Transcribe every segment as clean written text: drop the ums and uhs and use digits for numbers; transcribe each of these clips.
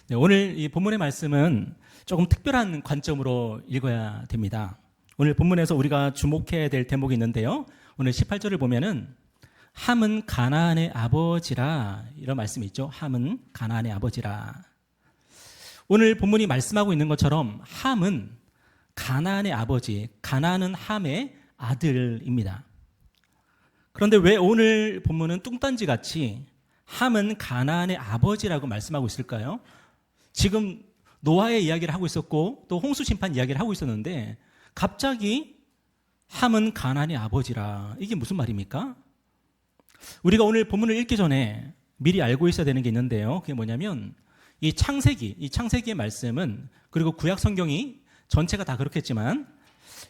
네, 오늘 이 본문의 말씀은 조금 특별한 관점으로 읽어야 됩니다. 오늘 본문에서 우리가 주목해야 될 대목이 있는데요. 오늘 18절을 보면은 함은 가나안의 아버지라 이런 말씀이 있죠. 함은 가나안의 아버지라. 오늘 본문이 말씀하고 있는 것처럼 함은 가나안의 아버지, 가나안은 함의 아들입니다. 그런데 왜 오늘 본문은 뚱딴지 같이 함은 가나안의 아버지라고 말씀하고 있을까요? 지금 노아의 이야기를 하고 있었고 또 홍수 심판 이야기를 하고 있었는데 갑자기 함은 가나안의 아버지라. 이게 무슨 말입니까? 우리가 오늘 본문을 읽기 전에 미리 알고 있어야 되는 게 있는데요. 그게 뭐냐면 이 창세기의 말씀은, 그리고 구약 성경이 전체가 다 그렇겠지만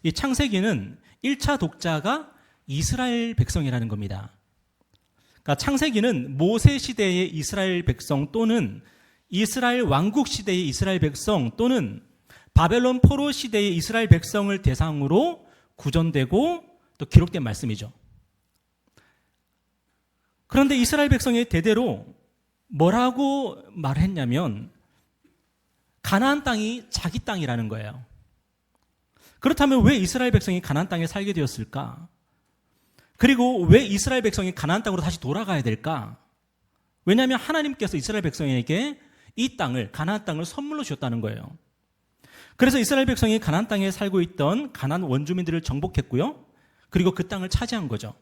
이 창세기는 1차 독자가 이스라엘 백성이라는 겁니다. 그러니까 창세기는 모세 시대의 이스라엘 백성 또는 이스라엘 왕국 시대의 이스라엘 백성 또는 바벨론 포로 시대의 이스라엘 백성을 대상으로 구전되고 또 기록된 말씀이죠. 그런데 이스라엘 백성이 대대로 뭐라고 말했냐면 가나안 땅이 자기 땅이라는 거예요. 그렇다면 왜 이스라엘 백성이 가나안 땅에 살게 되었을까? 그리고 왜 이스라엘 백성이 가나안 땅으로 다시 돌아가야 될까? 왜냐하면 하나님께서 이스라엘 백성에게 이 땅을, 가나안 땅을 선물로 주셨다는 거예요. 그래서 이스라엘 백성이 가나안 땅에 살고 있던 가나안 원주민들을 정복했고요. 그리고 그 땅을 차지한 거죠.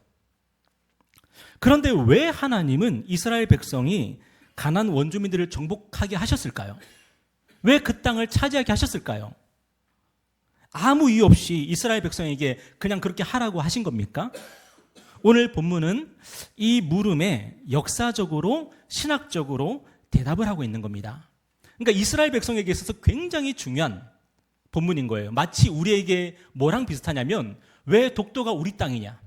그런데 왜 하나님은 이스라엘 백성이 가나안 원주민들을 정복하게 하셨을까요? 왜 그 땅을 차지하게 하셨을까요? 아무 이유 없이 이스라엘 백성에게 그냥 그렇게 하라고 하신 겁니까? 오늘 본문은 이 물음에 역사적으로, 신학적으로 대답을 하고 있는 겁니다. 그러니까 이스라엘 백성에게 있어서 굉장히 중요한 본문인 거예요. 마치 우리에게 뭐랑 비슷하냐면 왜 독도가 우리 땅이냐?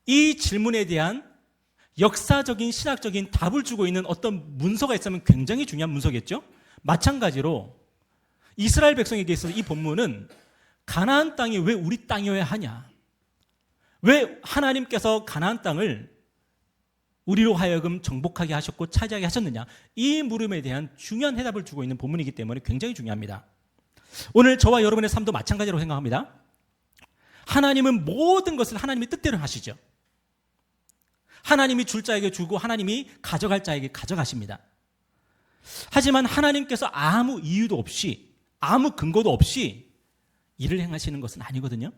이 질문에 대한 역사적인, 신학적인 답을 주고 있는 어떤 문서가 있으면 굉장히 중요한 문서겠죠? 마찬가지로 이스라엘 백성에게 있어서 이 본문은 가나안 땅이 왜 우리 땅이어야 하냐? 왜 하나님께서 가나안 땅을 우리로 하여금 정복하게 하셨고 차지하게 하셨느냐? 이 물음에 대한 중요한 해답을 주고 있는 본문이기 때문에 굉장히 중요합니다. 오늘 저와 여러분의 삶도 마찬가지로 생각합니다. 하나님은 모든 것을 하나님의 뜻대로 하시죠. 하나님이 줄 자에게 주고 하나님이 가져갈 자에게 가져가십니다. 하지만 하나님께서 아무 이유도 없이, 아무 근거도 없이 일을 행하시는 것은 아니거든요.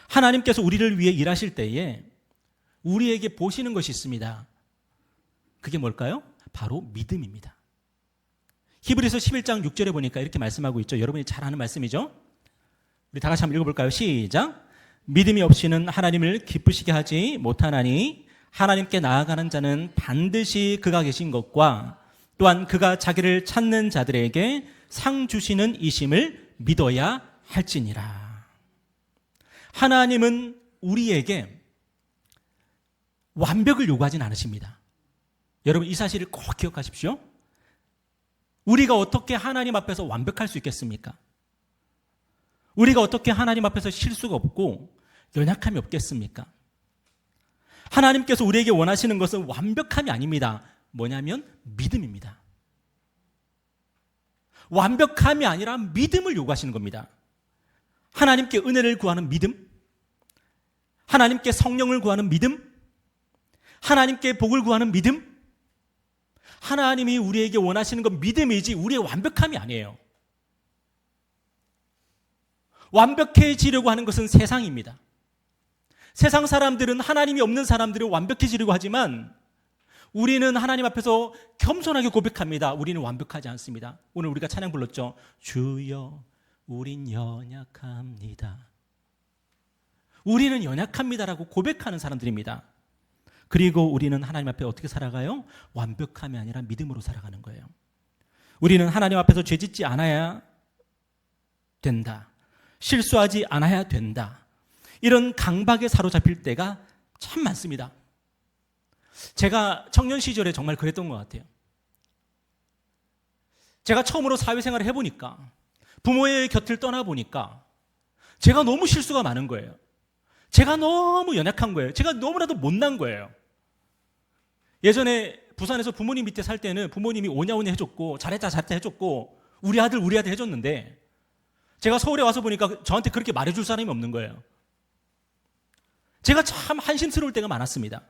하나님께서 우리를 위해 일하실 때에 우리에게 보시는 것이 있습니다. 그게 뭘까요? 바로 믿음입니다. 히브리서 11장 6절에 보니까 이렇게 말씀하고 있죠. 여러분이 잘 아는 말씀이죠. 우리 다 같이 한번 읽어볼까요? 시작. 믿음이 없이는 하나님을 기쁘시게 하지 못하나니 하나님께 나아가는 자는 반드시 그가 계신 것과 또한 그가 자기를 찾는 자들에게 상 주시는 이심을 믿어야 할지니라. 하나님은 우리에게 완벽을 요구하진 않으십니다. 여러분 이 사실을 꼭 기억하십시오. 우리가 어떻게 하나님 앞에서 완벽할 수 있겠습니까? 우리가 어떻게 하나님 앞에서 실수가 없고 연약함이 없겠습니까? 하나님께서 우리에게 원하시는 것은 완벽함이 아닙니다. 뭐냐면 믿음입니다. 완벽함이 아니라 믿음을 요구하시는 겁니다. 하나님께 은혜를 구하는 믿음, 하나님께 성령을 구하는 믿음, 하나님께 복을 구하는 믿음. 하나님이 우리에게 원하시는 건 믿음이지 우리의 완벽함이 아니에요. 완벽해지려고 하는 것은 세상입니다. 세상 사람들은, 하나님이 없는 사람들은 완벽해지려고 하지만 우리는 하나님 앞에서 겸손하게 고백합니다. 우리는 완벽하지 않습니다. 오늘 우리가 찬양 불렀죠. 주여 우린 연약합니다. 우리는 연약합니다라고 고백하는 사람들입니다. 그리고 우리는 하나님 앞에 어떻게 살아가요? 완벽함이 아니라 믿음으로 살아가는 거예요. 우리는 하나님 앞에서 죄짓지 않아야 된다. 실수하지 않아야 된다. 이런 강박에 사로잡힐 때가 참 많습니다. 제가 청년 시절에 정말 그랬던 것 같아요. 제가 처음으로 사회생활을 해보니까, 부모의 곁을 떠나보니까 제가 너무 실수가 많은 거예요. 제가 너무 연약한 거예요. 제가 너무나도 못난 거예요. 예전에 부산에서 부모님 밑에 살 때는 부모님이 오냐오냐 해줬고 잘했다 잘했다 해줬고 우리 아들 해줬는데 제가 서울에 와서 보니까 저한테 그렇게 말해줄 사람이 없는 거예요. 제가 참 한심스러울 때가 많았습니다.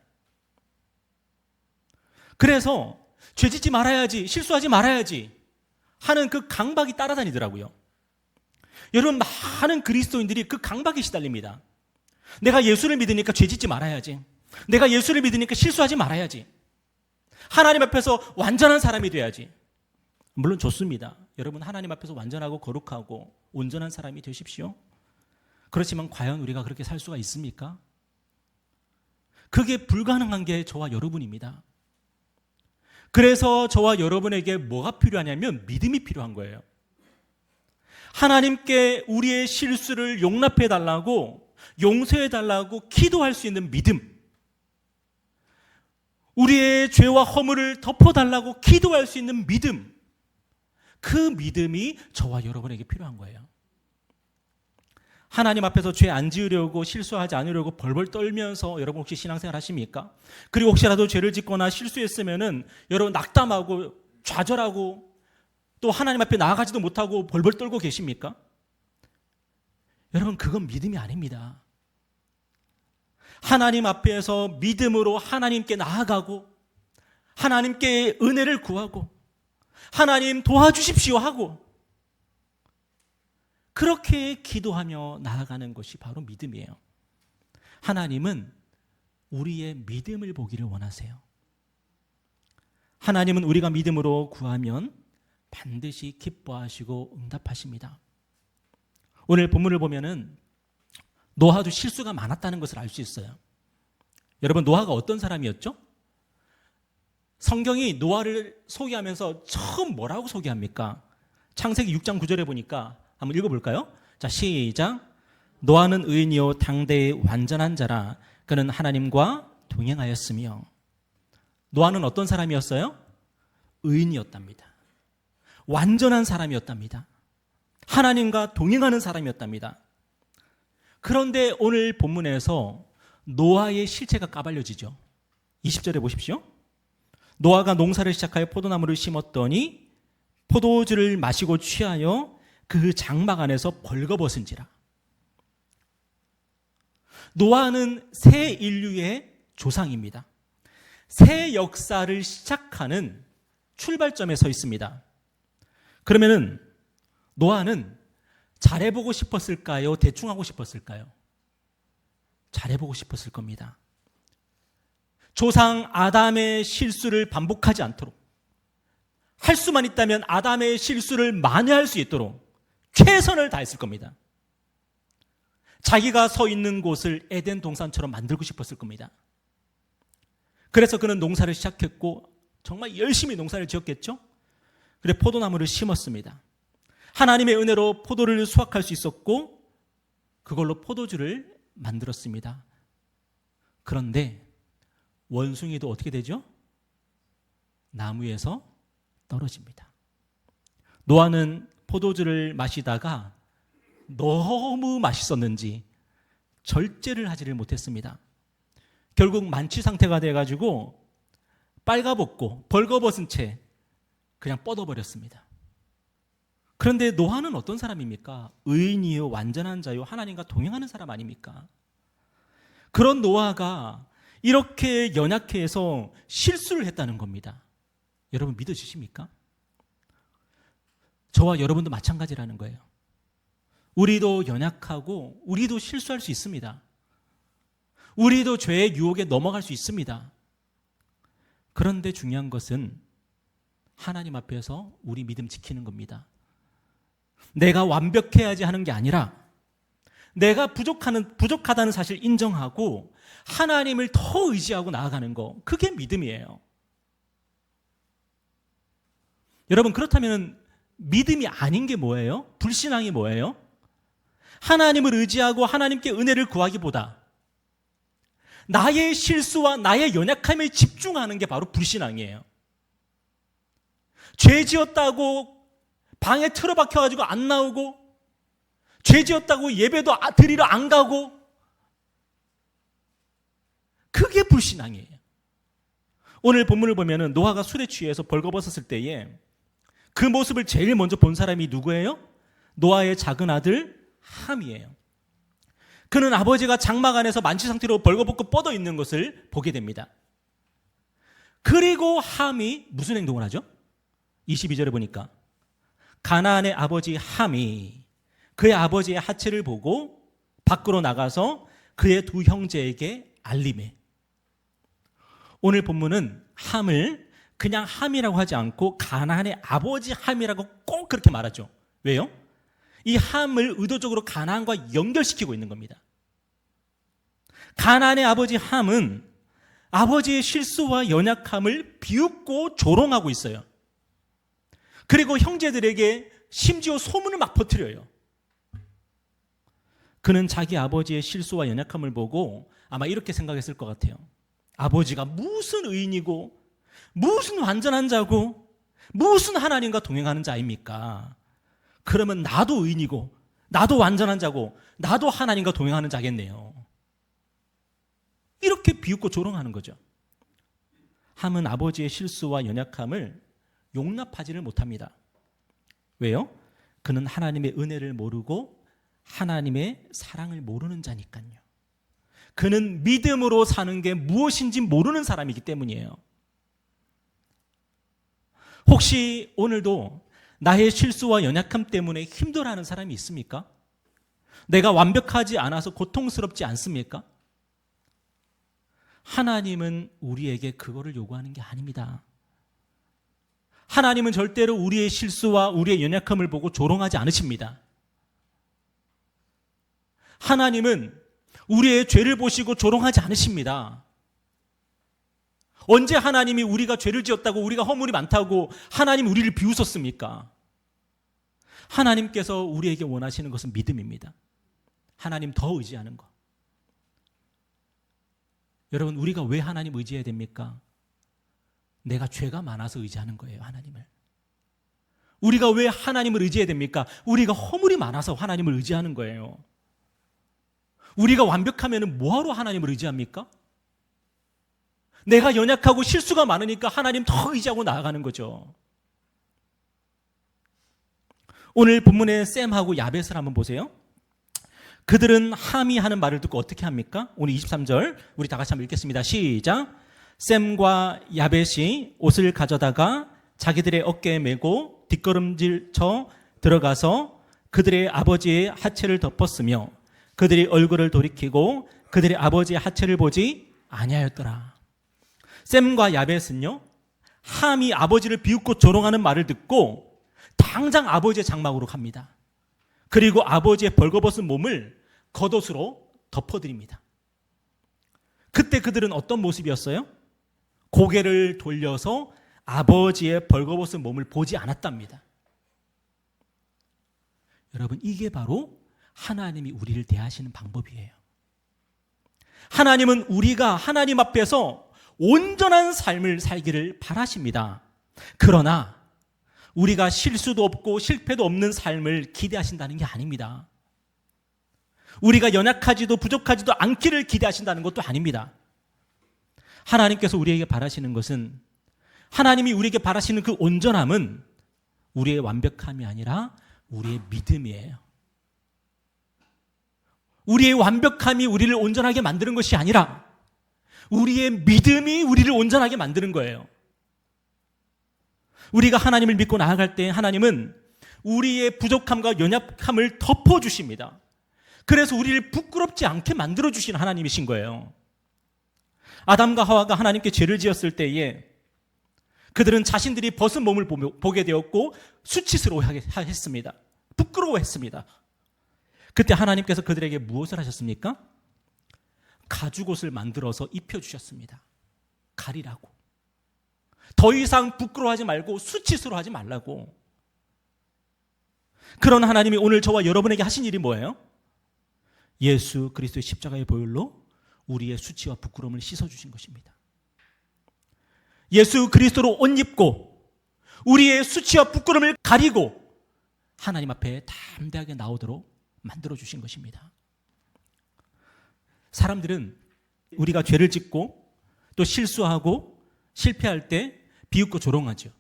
그래서 죄짓지 말아야지, 실수하지 말아야지 하는 그 강박이 따라다니더라고요. 여러분, 많은 그리스도인들이 그 강박에 시달립니다. 내가 예수를 믿으니까 죄짓지 말아야지. 내가 예수를 믿으니까 실수하지 말아야지. 하나님 앞에서 완전한 사람이 돼야지. 물론 좋습니다. 여러분, 하나님 앞에서 완전하고 거룩하고 온전한 사람이 되십시오. 그렇지만 과연 우리가 그렇게 살 수가 있습니까? 그게 불가능한 게 저와 여러분입니다. 그래서 저와 여러분에게 뭐가 필요하냐면 믿음이 필요한 거예요. 하나님께 우리의 실수를 용납해 달라고, 용서해 달라고 기도할 수 있는 믿음, 우리의 죄와 허물을 덮어달라고 기도할 수 있는 믿음, 그 믿음이 저와 여러분에게 필요한 거예요. 하나님 앞에서 죄 안 지으려고, 실수하지 않으려고 벌벌 떨면서 여러분 혹시 신앙생활 하십니까? 그리고 혹시라도 죄를 짓거나 실수했으면은 여러분 낙담하고 좌절하고 또 하나님 앞에 나아가지도 못하고 벌벌 떨고 계십니까? 여러분, 그건 믿음이 아닙니다. 하나님 앞에서 믿음으로 하나님께 나아가고 하나님께 은혜를 구하고 하나님 도와주십시오 하고 그렇게 기도하며 나아가는 것이 바로 믿음이에요. 하나님은 우리의 믿음을 보기를 원하세요. 하나님은 우리가 믿음으로 구하면 반드시 기뻐하시고 응답하십니다. 오늘 본문을 보면은 노아도 실수가 많았다는 것을 알 수 있어요. 여러분, 노아가 어떤 사람이었죠? 성경이 노아를 소개하면서 처음 뭐라고 소개합니까? 창세기 6장 9절에 보니까 한번 읽어볼까요? 자, 시작. 노아는 의인이요 당대의 완전한 자라. 그는 하나님과 동행하였으며. 노아는 어떤 사람이었어요? 의인이었답니다. 완전한 사람이었답니다. 하나님과 동행하는 사람이었답니다. 그런데 오늘 본문에서 노아의 실체가 까발려지죠. 20절에 보십시오. 노아가 농사를 시작하여 포도나무를 심었더니 포도주를 마시고 취하여 그 장막 안에서 벌거벗은지라. 노아는 새 인류의 조상입니다. 새 역사를 시작하는 출발점에 서 있습니다. 그러면은 노아는 잘해보고 싶었을까요? 대충 하고 싶었을까요? 잘해보고 싶었을 겁니다. 조상 아담의 실수를 반복하지 않도록, 할 수만 있다면 아담의 실수를 만회할 수 있도록 최선을 다했을 겁니다. 자기가 서 있는 곳을 에덴 동산처럼 만들고 싶었을 겁니다. 그래서 그는 농사를 시작했고 정말 열심히 농사를 지었겠죠? 그래 포도나무를 심었습니다. 하나님의 은혜로 포도를 수확할 수 있었고 그걸로 포도주를 만들었습니다. 그런데 원숭이도 어떻게 되죠? 나무에서 떨어집니다. 노아는 포도주를 마시다가 너무 맛있었는지 절제를 하지를 못했습니다. 결국 만취 상태가 돼가지고 빨가벗고 벌거벗은 채 그냥 뻗어버렸습니다. 그런데 노아는 어떤 사람입니까? 의인이요 완전한 자요 하나님과 동행하는 사람 아닙니까? 그런 노아가 이렇게 연약해서 실수를 했다는 겁니다. 여러분 믿어지십니까? 저와 여러분도 마찬가지라는 거예요. 우리도 연약하고 우리도 실수할 수 있습니다. 우리도 죄의 유혹에 넘어갈 수 있습니다. 그런데 중요한 것은 하나님 앞에서 우리 믿음 지키는 겁니다. 내가 완벽해야지 하는 게 아니라 내가 부족하다는 사실 인정하고 하나님을 더 의지하고 나아가는 거, 그게 믿음이에요. 여러분, 그렇다면 믿음이 아닌 게 뭐예요? 불신앙이 뭐예요? 하나님을 의지하고 하나님께 은혜를 구하기보다 나의 실수와 나의 연약함에 집중하는 게 바로 불신앙이에요. 죄 지었다고 방에 틀어박혀가지고 안 나오고, 죄 지었다고 예배도 드리러 안 가고, 그게 불신앙이에요. 오늘 본문을 보면은 노아가 술에 취해서 벌거벗었을 때에 그 모습을 제일 먼저 본 사람이 누구예요? 노아의 작은 아들 함이에요. 그는 아버지가 장막 안에서 만취 상태로 벌거벗고 뻗어 있는 것을 보게 됩니다. 그리고 함이 무슨 행동을 하죠? 22절에 보니까 가나안의 아버지 함이 그의 아버지의 하체를 보고 밖으로 나가서 그의 두 형제에게 알림해. 오늘 본문은 함을 그냥 함이라고 하지 않고 가나안의 아버지 함이라고 꼭 그렇게 말하죠. 왜요? 이 함을 의도적으로 가나안과 연결시키고 있는 겁니다. 가나안의 아버지 함은 아버지의 실수와 연약함을 비웃고 조롱하고 있어요. 그리고 형제들에게 심지어 소문을 막 퍼뜨려요. 그는 자기 아버지의 실수와 연약함을 보고 아마 이렇게 생각했을 것 같아요. 아버지가 무슨 의인이고 무슨 완전한 자고 무슨 하나님과 동행하는 자입니까? 그러면 나도 의인이고 나도 완전한 자고 나도 하나님과 동행하는 자겠네요. 이렇게 비웃고 조롱하는 거죠. 함은 아버지의 실수와 연약함을 용납하지를 못합니다. 왜요? 그는 하나님의 은혜를 모르고 하나님의 사랑을 모르는 자니까요. 그는 믿음으로 사는 게 무엇인지 모르는 사람이기 때문이에요. 혹시 오늘도 나의 실수와 연약함 때문에 힘들어하는 사람이 있습니까? 내가 완벽하지 않아서 고통스럽지 않습니까? 하나님은 우리에게 그거를 요구하는 게 아닙니다. 하나님은 절대로 우리의 실수와 우리의 연약함을 보고 조롱하지 않으십니다. 하나님은 우리의 죄를 보시고 조롱하지 않으십니다. 언제 하나님이 우리가 죄를 지었다고 우리가 허물이 많다고 하나님 우리를 비웃었습니까? 하나님께서 우리에게 원하시는 것은 믿음입니다. 하나님 더 의지하는 것. 여러분, 우리가 왜 하나님 의지해야 됩니까? 내가 죄가 많아서 의지하는 거예요, 하나님을. 우리가 왜 하나님을 의지해야 됩니까? 우리가 허물이 많아서 하나님을 의지하는 거예요. 우리가 완벽하면 뭐하러 하나님을 의지합니까? 내가 연약하고 실수가 많으니까 하나님 더 의지하고 나아가는 거죠. 오늘 본문의 셈하고 야벳을 한번 보세요. 그들은 함이 하는 말을 듣고 어떻게 합니까? 오늘 23절 우리 다 같이 한번 읽겠습니다. 시작. 셈과 야벳이 옷을 가져다가 자기들의 어깨에 메고 뒷걸음질 쳐 들어가서 그들의 아버지의 하체를 덮었으며 그들이 얼굴을 돌이키고 그들의 아버지의 하체를 보지 아니하였더라. 셈과 야벳은요, 함이 아버지를 비웃고 조롱하는 말을 듣고 당장 아버지의 장막으로 갑니다. 그리고 아버지의 벌거벗은 몸을 겉옷으로 덮어드립니다. 그때 그들은 어떤 모습이었어요? 고개를 돌려서 아버지의 벌거벗은 몸을 보지 않았답니다. 여러분, 이게 바로 하나님이 우리를 대하시는 방법이에요. 하나님은 우리가 하나님 앞에서 온전한 삶을 살기를 바라십니다. 그러나 우리가 실수도 없고 실패도 없는 삶을 기대하신다는 게 아닙니다. 우리가 연약하지도 부족하지도 않기를 기대하신다는 것도 아닙니다. 하나님께서 우리에게 바라시는 것은, 하나님이 우리에게 바라시는 그 온전함은 우리의 완벽함이 아니라 우리의 믿음이에요. 우리의 완벽함이 우리를 온전하게 만드는 것이 아니라 우리의 믿음이 우리를 온전하게 만드는 거예요. 우리가 하나님을 믿고 나아갈 때 하나님은 우리의 부족함과 연약함을 덮어주십니다. 그래서 우리를 부끄럽지 않게 만들어주신 하나님이신 거예요. 아담과 하와가 하나님께 죄를 지었을 때에 그들은 자신들이 벗은 몸을 보게 되었고 수치스러워했습니다. 부끄러워했습니다. 그때 하나님께서 그들에게 무엇을 하셨습니까? 가죽옷을 만들어서 입혀주셨습니다. 가리라고. 더 이상 부끄러워하지 말고 수치스러워하지 말라고. 그런 하나님이 오늘 저와 여러분에게 하신 일이 뭐예요? 예수 그리스도의 십자가의 보혈로 우리의 수치와 부끄러움을 씻어주신 것입니다. 예수 그리스도로 옷 입고 우리의 수치와 부끄러움을 가리고 하나님 앞에 담대하게 나오도록 만들어주신 것입니다. 사람들은 우리가 죄를 짓고 또 실수하고 실패할 때 비웃고 조롱하죠.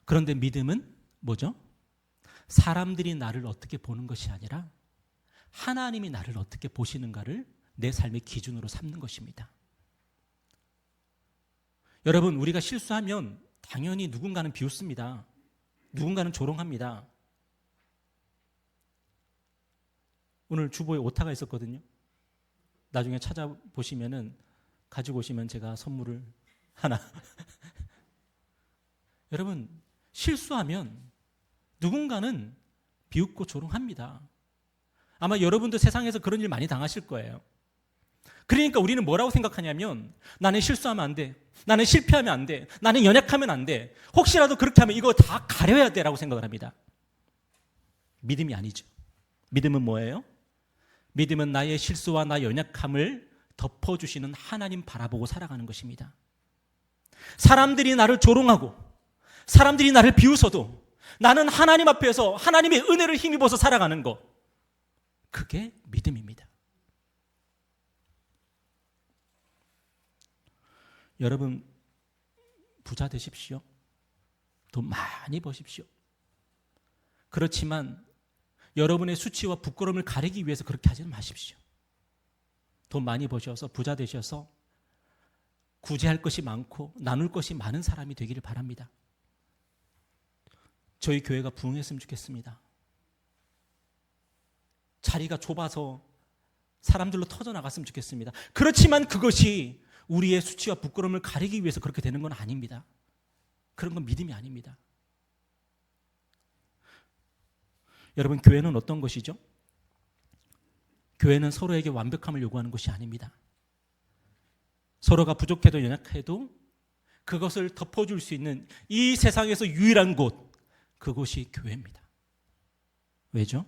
그런데 믿음은 뭐죠? 사람들이 나를 어떻게 보는 것이 아니라 하나님이 나를 어떻게 보시는가를 내 삶의 기준으로 삼는 것입니다. 여러분, 우리가 실수하면 당연히 누군가는 비웃습니다. 누군가는 조롱합니다. 오늘 주보에 오타가 있었거든요. 나중에 찾아보시면은 가지고 오시면 제가 선물을 하나. 여러분, 실수하면 누군가는 비웃고 조롱합니다. 아마 여러분도 세상에서 그런 일 많이 당하실 거예요. 그러니까 우리는 뭐라고 생각하냐면 나는 실수하면 안 돼. 나는 실패하면 안 돼. 나는 연약하면 안 돼. 혹시라도 그렇게 하면 이거 다 가려야 돼라고 생각을 합니다. 믿음이 아니죠. 믿음은 뭐예요? 믿음은 나의 실수와 나의 연약함을 덮어주시는 하나님 바라보고 살아가는 것입니다. 사람들이 나를 조롱하고 사람들이 나를 비웃어도 나는 하나님 앞에서 하나님의 은혜를 힘입어서 살아가는 것, 그게 믿음입니다. 여러분, 부자 되십시오. 돈 많이 버십시오. 그렇지만 여러분의 수치와 부끄러움을 가리기 위해서 그렇게 하지는 마십시오. 돈 많이 버셔서 부자 되셔서 구제할 것이 많고 나눌 것이 많은 사람이 되기를 바랍니다. 저희 교회가 부흥했으면 좋겠습니다. 자리가 좁아서 사람들로 터져나갔으면 좋겠습니다. 그렇지만 그것이 우리의 수치와 부끄러움을 가리기 위해서 그렇게 되는 건 아닙니다. 그런 건 믿음이 아닙니다. 여러분, 교회는 어떤 것이죠? 교회는 서로에게 완벽함을 요구하는 것이 아닙니다. 서로가 부족해도 연약해도 그것을 덮어줄 수 있는 이 세상에서 유일한 곳, 그곳이 교회입니다. 왜죠?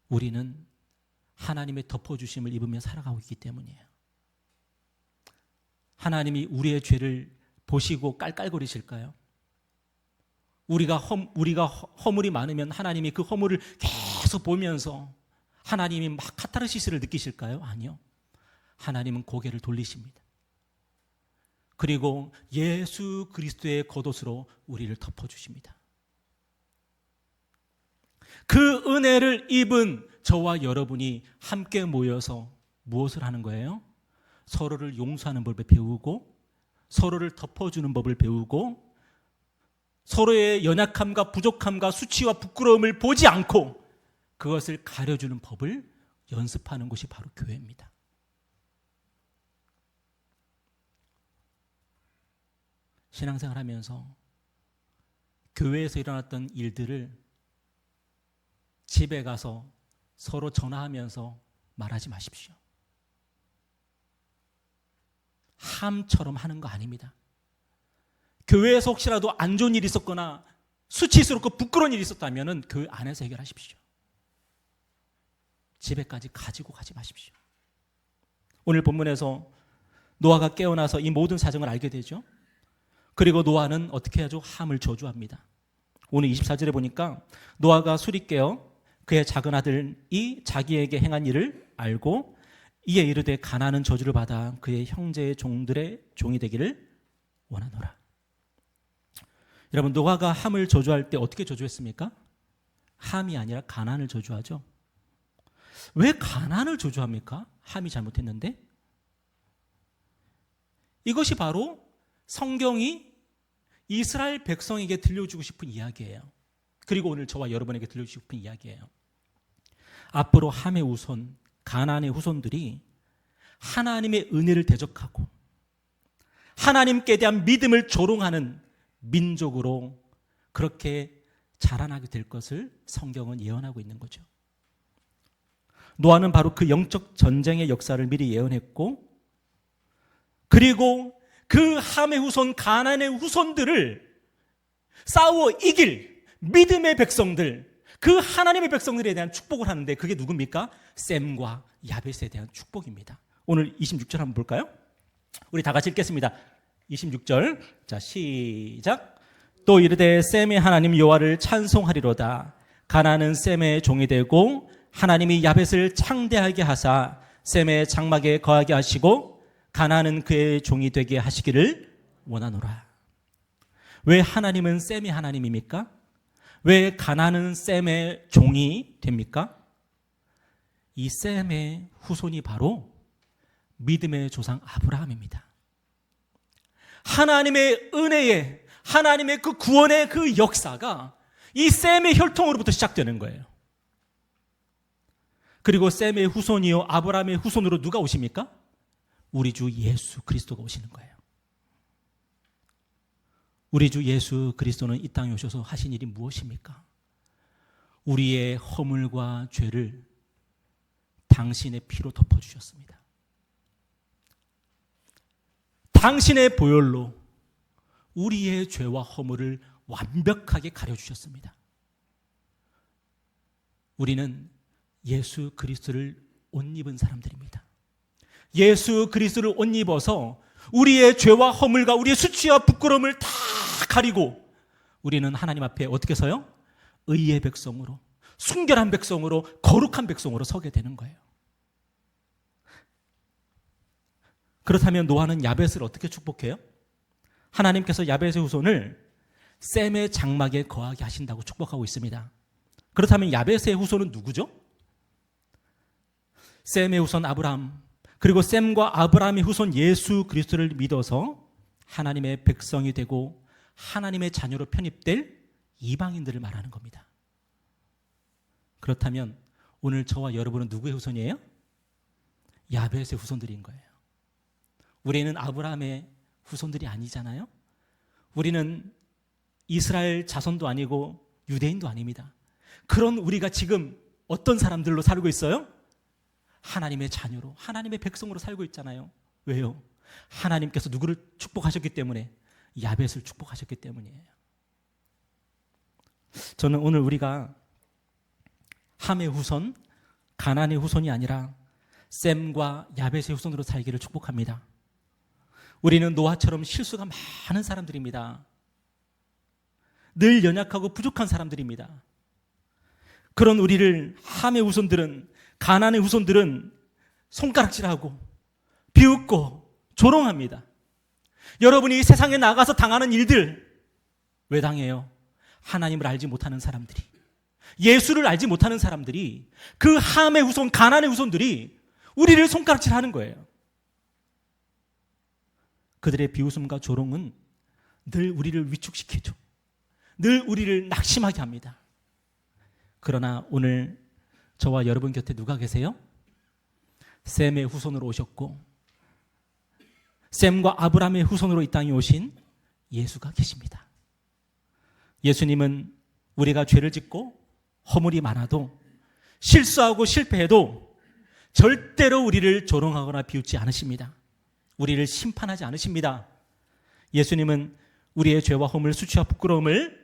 우리는 하나님의 덮어주심을 입으며 살아가고 있기 때문이에요. 하나님이 우리의 죄를 보시고 깔깔거리실까요? 우리가 허물이 많으면 하나님이 그 허물을 계속 보면서 하나님이 막 카타르시스를 느끼실까요? 아니요. 하나님은 고개를 돌리십니다. 그리고 예수 그리스도의 겉옷으로 우리를 덮어주십니다. 그 은혜를 입은 저와 여러분이 함께 모여서 무엇을 하는 거예요? 서로를 용서하는 법을 배우고 서로를 덮어주는 법을 배우고 서로의 연약함과 부족함과 수치와 부끄러움을 보지 않고 그것을 가려주는 법을 연습하는 것이 바로 교회입니다. 신앙생활 하면서 교회에서 일어났던 일들을 집에 가서 서로 전화하면서 말하지 마십시오. 함처럼 하는 거 아닙니다. 교회에서 혹시라도 안 좋은 일이 있었거나 수치스럽고 부끄러운 일이 있었다면 교회 안에서 해결하십시오. 집에까지 가지고 가지 마십시오. 오늘 본문에서 노아가 깨어나서 이 모든 사정을 알게 되죠. 그리고 노아는 어떻게 하죠? 함을 저주합니다. 오늘 24절에 보니까 노아가 술이 깨어 그의 작은 아들이 자기에게 행한 일을 알고 이에 이르되 가나안은 저주를 받아 그의 형제의 종들의 종이 되기를 원하노라. 여러분, 노아가 함을 저주할 때 어떻게 저주했습니까? 함이 아니라 가나안을 저주하죠. 왜 가나안을 저주합니까? 함이 잘못했는데? 이것이 바로 성경이 이스라엘 백성에게 들려주고 싶은 이야기예요. 그리고 오늘 저와 여러분에게 들려주고 싶은 이야기예요. 앞으로 함의 후손, 가나안의 후손들이 하나님의 은혜를 대적하고 하나님께 대한 믿음을 조롱하는 민족으로 그렇게 자라나게 될 것을 성경은 예언하고 있는 거죠. 노아는 바로 그 영적 전쟁의 역사를 미리 예언했고, 그리고 그 함의 후손 가나안의 후손들을 싸워 이길 믿음의 백성들, 그 하나님의 백성들에 대한 축복을 하는데 그게 누굽니까? 셈과 야벳에 대한 축복입니다. 오늘 26절 한번 볼까요? 우리 다 같이 읽겠습니다. 26절, 자 시작. 또 이르되 셈의 하나님 여호와를 찬송하리로다. 가나안은 셈의 종이 되고 하나님이 야벳을 창대하게 하사 셈의 장막에 거하게 하시고 가나안은 그의 종이 되게 하시기를 원하노라. 왜 하나님은 셈의 하나님입니까? 왜 가나안은 셈의 종이 됩니까? 이 셈의 후손이 바로 믿음의 조상 아브라함입니다. 하나님의 은혜의, 하나님의 그 구원의 그 역사가 이 셈의 혈통으로부터 시작되는 거예요. 그리고 셈의 후손이요 아브라함의 후손으로 누가 오십니까? 우리 주 예수 그리스도가 오시는 거예요. 우리 주 예수 그리스도는 이 땅에 오셔서 하신 일이 무엇입니까? 우리의 허물과 죄를 당신의 피로 덮어주셨습니다. 당신의 보혈로 우리의 죄와 허물을 완벽하게 가려주셨습니다. 우리는 예수 그리스도를 옷 입은 사람들입니다. 예수 그리스도를 옷 입어서 우리의 죄와 허물과 우리의 수치와 부끄러움을 다 가리고 우리는 하나님 앞에 어떻게 서요? 의의 백성으로, 순결한 백성으로, 거룩한 백성으로 서게 되는 거예요. 그렇다면 노아는 야벳을 어떻게 축복해요? 하나님께서 야벳의 후손을 셈의 장막에 거하게 하신다고 축복하고 있습니다. 그렇다면 야벳의 후손은 누구죠? 셈의 후손 아브라함, 그리고 셈과 아브라함의 후손 예수 그리스도를 믿어서 하나님의 백성이 되고 하나님의 자녀로 편입될 이방인들을 말하는 겁니다. 그렇다면 오늘 저와 여러분은 누구의 후손이에요? 야벳의 후손들인 거예요. 우리는 아브라함의 후손들이 아니잖아요. 우리는 이스라엘 자손도 아니고 유대인도 아닙니다. 그런 우리가 지금 어떤 사람들로 살고 있어요? 하나님의 자녀로, 하나님의 백성으로 살고 있잖아요. 왜요? 하나님께서 누구를 축복하셨기 때문에, 야벳을 축복하셨기 때문이에요. 저는 오늘 우리가 함의 후손, 가나안의 후손이 아니라 셈과 야벳의 후손으로 살기를 축복합니다. 우리는 노아처럼 실수가 많은 사람들입니다. 늘 연약하고 부족한 사람들입니다. 그런 우리를 함의 후손들은, 가나안의 후손들은 손가락질하고 비웃고 조롱합니다. 여러분이 세상에 나가서 당하는 일들 왜 당해요? 하나님을 알지 못하는 사람들이, 예수를 알지 못하는 사람들이, 그 함의 후손, 가나안의 후손들이 우리를 손가락질하는 거예요. 그들의 비웃음과 조롱은 늘 우리를 위축시키죠. 늘 우리를 낙심하게 합니다. 그러나 오늘 저와 여러분 곁에 누가 계세요? 셈의 후손으로 오셨고 셈과 아브라함의 후손으로 이 땅에 오신 예수가 계십니다. 예수님은 우리가 죄를 짓고 허물이 많아도, 실수하고 실패해도 절대로 우리를 조롱하거나 비웃지 않으십니다. 우리를 심판하지 않으십니다. 예수님은 우리의 죄와 허물, 수치와 부끄러움을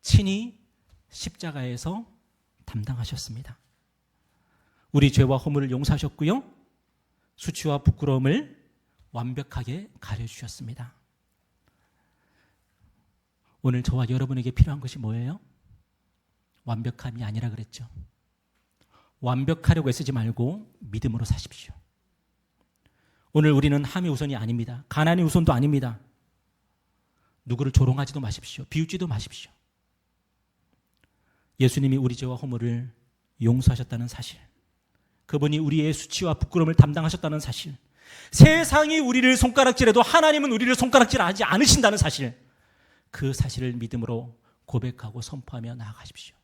친히 십자가에서 담당하셨습니다. 우리 죄와 허물을 용서하셨고요, 수치와 부끄러움을 완벽하게 가려주셨습니다. 오늘 저와 여러분에게 필요한 것이 뭐예요? 완벽함이 아니라 그랬죠. 완벽하려고 애쓰지 말고 믿음으로 사십시오. 오늘 우리는 함의 후손이 아닙니다. 가나안의 후손도 아닙니다. 누구를 조롱하지도 마십시오. 비웃지도 마십시오. 예수님이 우리 죄와 허물을 용서하셨다는 사실, 그분이 우리의 수치와 부끄러움을 담당하셨다는 사실, 세상이 우리를 손가락질해도 하나님은 우리를 손가락질하지 않으신다는 사실, 그 사실을 믿음으로 고백하고 선포하며 나아가십시오.